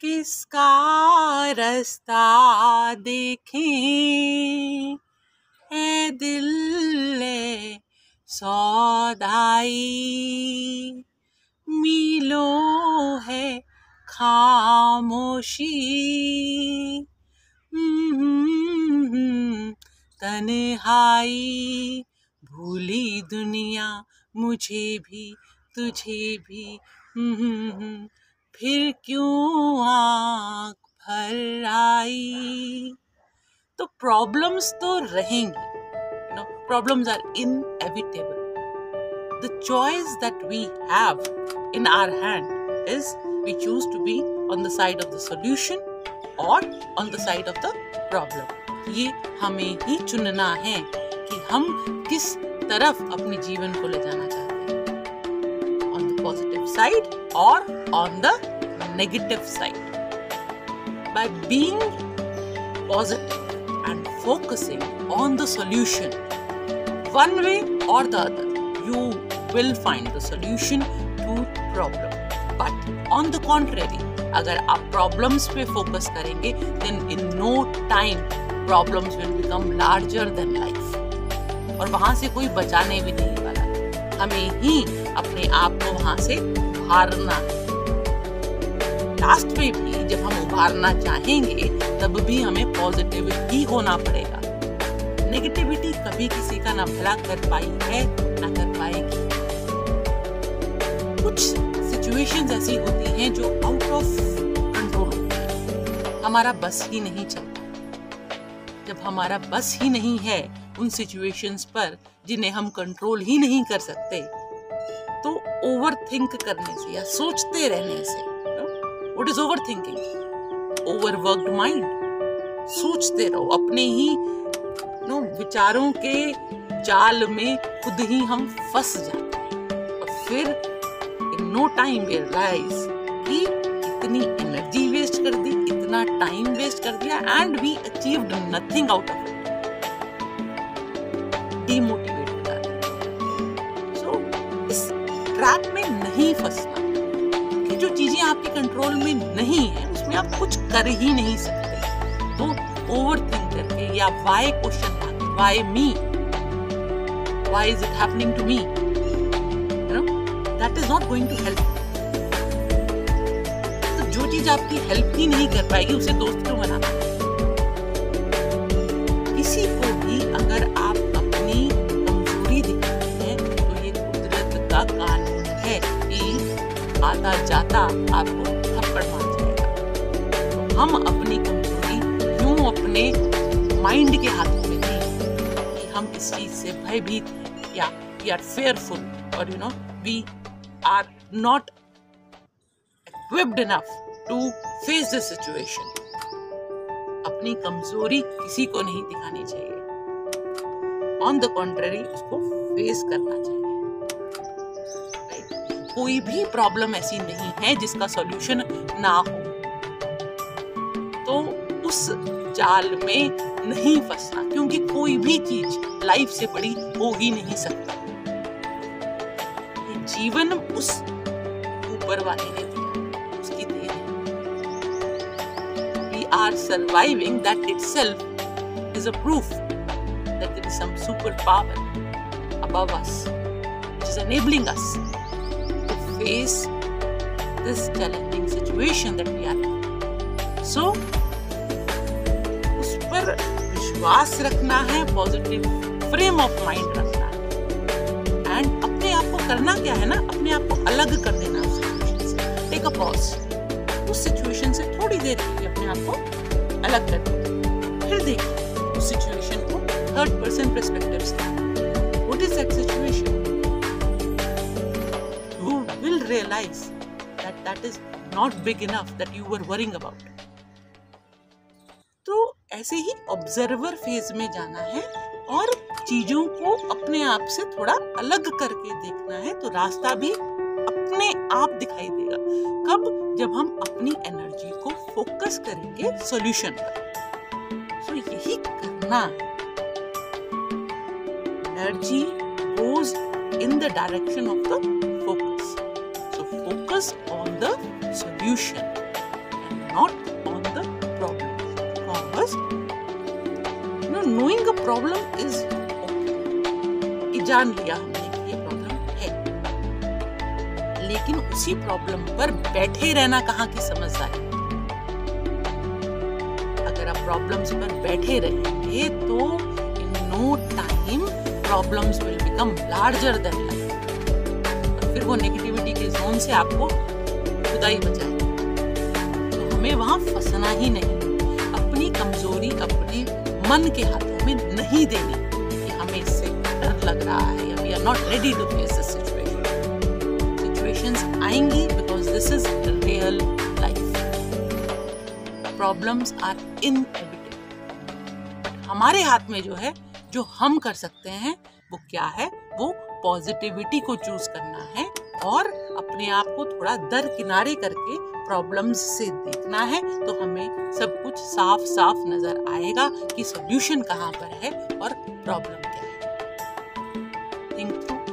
किसका रास्ता देखें, ए दिल ले सौदाई, मीलों है खामोशी, तन्हाई, भूली दुनिया मुझे भी तुझे भी, फिर क्यों आँख भर आई। तो प्रॉब्लम्स तो रहेंगी, problems are inevitable. The choice that we have in our hand is we choose to be on the side of the solution or on the side of the problem. ये हमें ही चुनना है कि हम किस तरफ अपने जीवन को ले जाना चाहते हैं, on the positive side or on the negative side. By being positive and focusing on the solution, one way or the other, you will find the solution to problem. But on the contrary, अगर आप problems पे focus करेंगे, then in no time problems will become larger than life. और वहाँ से कोई बचाने भी नहीं वाला, हमें ही अपने आप को वहाँ से उभारना है. लास्ट में भी जब हम उभारना चाहेंगे तब भी हमें पॉजिटिव ही होना पड़ेगा. नेगेटिविटी कभी किसी का ना भला कर पाई है ना कर पाएगी. कुछ सिचुएशंस ऐसी होती हैं जो आउट ऑफ कंट्रोल होती हैं, हमारा बस ही नहीं चलता. जब हमारा बस ही नहीं है उन सिचुएशंस पर जिन्हें हम कंट्रोल ही नहीं कर सकते, तो ओवर थिंक करने से या सोचते रहने से, what is over thinking? Overworked mind. सोचते रहो, अपने ही विचारों के जाल में खुद ही हम फंस जाते हैं और फिर in no time we realize कि इतनी एनर्जी वेस्ट कर दी, इतना टाइम वेस्ट कर दिया, and we achieved nothing out of it. Demotivate हो जाते हैं. सो इस ट्रैप में नहीं फंसना कि जो चीजें आपके कंट्रोल में नहीं है उसमें आप कुछ कर ही नहीं सकते. तो ओवर थिंक करके या why question, why me, why is it happening to me, that is not going to help. तो जो चीज आपकी हेल्प ही नहीं कर पाएगी उसे दोस्त क्यों बनाना? किसी को भी अगर आप अपनी कमजोरी दिखाते हैं तो ये कुदरत का कानून है कि आता जाता आपको थप्पड़ मार जाएगा. तो हम अपनी कमजोरी क्यों अपने माइंड के हाथों में नहीं कि हम इस चीज से भयभीत हैं या वी आर फेयरफुल और we are not equipped enough to face the situation. अपनी कमजोरी किसी को नहीं दिखानी चाहिए, ऑन द कॉन्ट्ररी उसको फेस करना चाहिए. right? कोई भी प्रॉब्लम ऐसी नहीं है जिसका सॉल्यूशन ना हो, तो उस जाल में नहीं फंसना, क्योंकि कोई भी चीज लाइफ से बड़ी हो ही नहीं सकता. जीवन उस ऊपर वाले ने दिया, उसकी देन है. We are surviving, that itself is a proof that there is some superpower above us which is enabling us to face this challenging situation that we are in. So उस पर विश्वास रखना है, पॉजिटिव फ्रेम ऑफ माइंड रखना है, and अपने आप को करना क्या है ना, अपने आप को अलग कर देना उस सिचुएशन से. टेक अ पॉज, उस सिचुएशन से थोड़ी देर के लिए अपने आप को अलग कर दो, फिर देखिए उस सिचुएशन को थर्ड पर्सन पर्सपेक्टिव से. What is that situation? You will realize that that is not big enough that you were worrying about. तो ऐसे ही ऑब्जर्वर फेज में जाना है और चीजों को अपने आप से थोड़ा अलग करके देखना है, तो रास्ता भी अपने आप दिखाई देगा. कब? जब हम अपनी एनर्जी को फोकस करेंगे सॉल्यूशन पर. सो यही करना है. Energy goes in the direction of the focus. So focus on the solution and not on the problem. Because knowing a problem is okay. कि जान लिया हमने कि ये प्रॉब्लम है, लेकिन उसी प्रॉब्लम पर बैठे रहना कहाँ की समझदारी। अगर आप प्रॉब्लम्स पर बैठे रहेंगे तो in no time problems will become larger than life, और फिर वो नेगेटिविटी के जोन से आपको खुदा ही बचाए। तो हमें वहां फंसना ही नहीं, अपनी कमजोरी अपने मन के हाथों में नहीं देनी कि हमें इससे डर लग रहा है या we are not ready to face this situation. Situations आएंगी because this is real life. Problems are inevitable, but हमारे हाथ में जो है, जो हम कर सकते हैं वो क्या है, वो पॉजिटिविटी को चूज करना है और अपने आप को थोड़ा दरकिनारे करके प्रॉब्लम्स से देखना है। तो हमें सब कुछ साफ साफ नजर आएगा कि सॉल्यूशन कहाँ पर है और प्रॉब्लम क्या है। Think through.